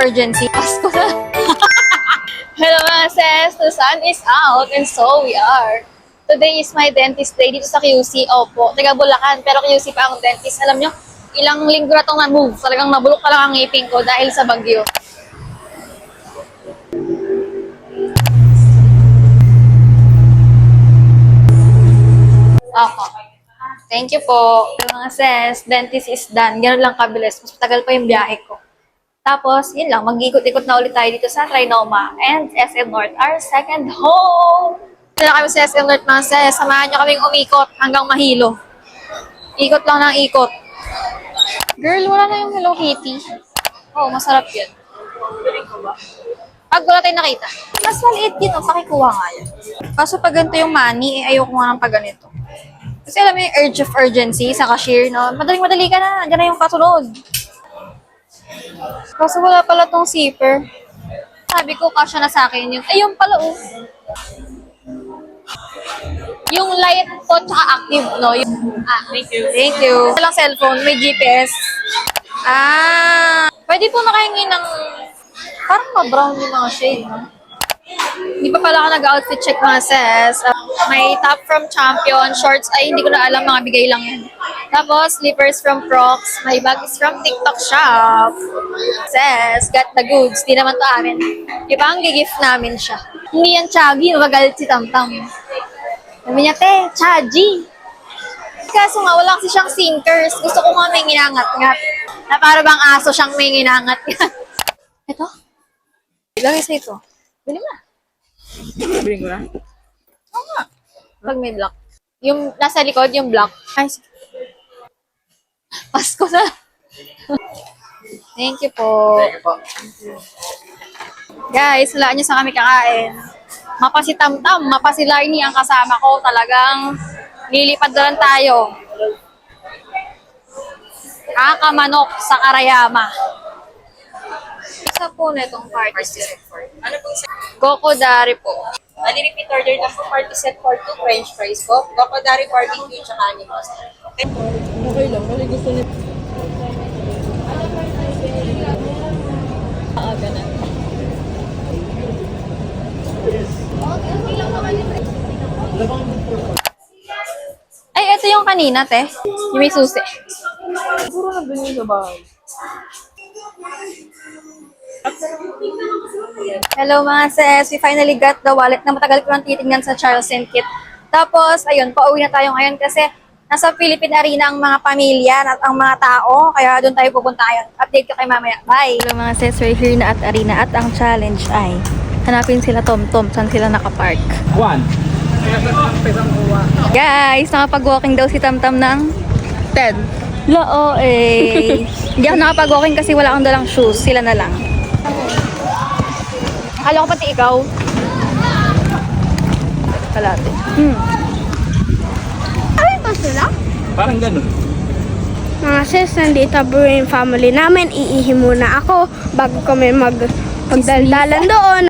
urgency. Pasko na. Hello mga sis, the sun is out and so we are. Today is my dentist day dito sa QC. Opo, taga Bulacan, pero QC pa ang dentist. Alam nyo, ilang linggo na itong na-move. Talagang nabulok pa lang ang ngipin ko dahil sa bagyo. Opo. Thank you po. Mga sis, dentist is done. Ganun lang kabilis. Mas matagal pa yung biyahe ko. Tapos, yun lang. Mag-ikot-ikot na ulit tayo dito sa Trinoma and SM North, our second home. Dito na kami sa SM North, mga sis. Samahan nyo kaming umikot hanggang Mahilo. Ikot lang ng ikot. Girl, wala na yung Hello Kitty. Oo, masarap yun. Pag wala tayong nakita. Mas maliit yun, pakikuha nga yan. Kaso pag ganito yung money, ayoko nga ng pag ganito. Kasi alam mo yung urge of urgency sa cashier, no? Madaling-madali ka na. Diyan na yung kasunod. Kaso wala pala tong zipper. Sabi ko, kasya na sa akin yung... Ayun pala, oh. Yung light po, tsaka active, no? Thank you. Thank you. Walang cellphone, may GPS. Pwede po nakahingi ng... Parang ma-brown yung mga shade, no? Hindi pa pala ako nag-outfit check mga sis. May top from Champion, shorts ay hindi ko na alam, mga bigay lang yan. Tapos, slippers from Crocs. My bag is from TikTok shop. Sis, got the goods. Di naman to amin. Di ba ang gigift namin siya? Hindi yan Chagi, magalit si Tamtam. Sabi niya, te, Chaji. Kaso nga, wala kasi siyang sinkers. Gusto ko nga may nginangat-ngat. Na para bang aso siyang may nginangat-ngat. Ito? Ilagay sa ito. Bili mo na. Bilhin ko na? Oo nga. Pag may block. Yung nasa likod, yung block. Ay, Pasko na. Thank you po. Thank you po. Guys, hulaan nyo sa kami kakain. Mapa si Tamtam, mapa si Larnie ang kasama ko. Talagang lilipad doon tayo. Kakamanok sa Karayama. Isa po na itong party set. Ano pong Gokodari po. repeat order na po, party set for 2 french fries po. Gokodari barbecue tsaka animals. Okay lang, kasi gusto nito. Aga na. Ay, ito yung kanina, te. Yung may susi. Siguro na dun yung sa bahay. Hello mga sis, we finally got the wallet na matagal ko nang titignan sa Charles & Kit. Tapos, ayun, pauwi na tayo ngayon kasi nasa Philippine Arena ang mga pamilya at ang mga tao, kaya doon tayo pupunta ngayon. Update ko kay mamaya. Bye! Hello mga sis, we're here na at Arena at ang challenge ay hanapin sila Tom-Tom, saan sila nakapark. 1. Guys, nakapag-walking daw si Tam-Tam ng 10. Loo eh. Hindi ako nakapag-walking kasi wala akong dalang shoes. Sila na lang. Akala ko pati ikaw. Kalate. Ano ito sila? Parang ganun. Mga sis, nandito po yung family namin. Iihi muna ako bago kami magdaldalan doon.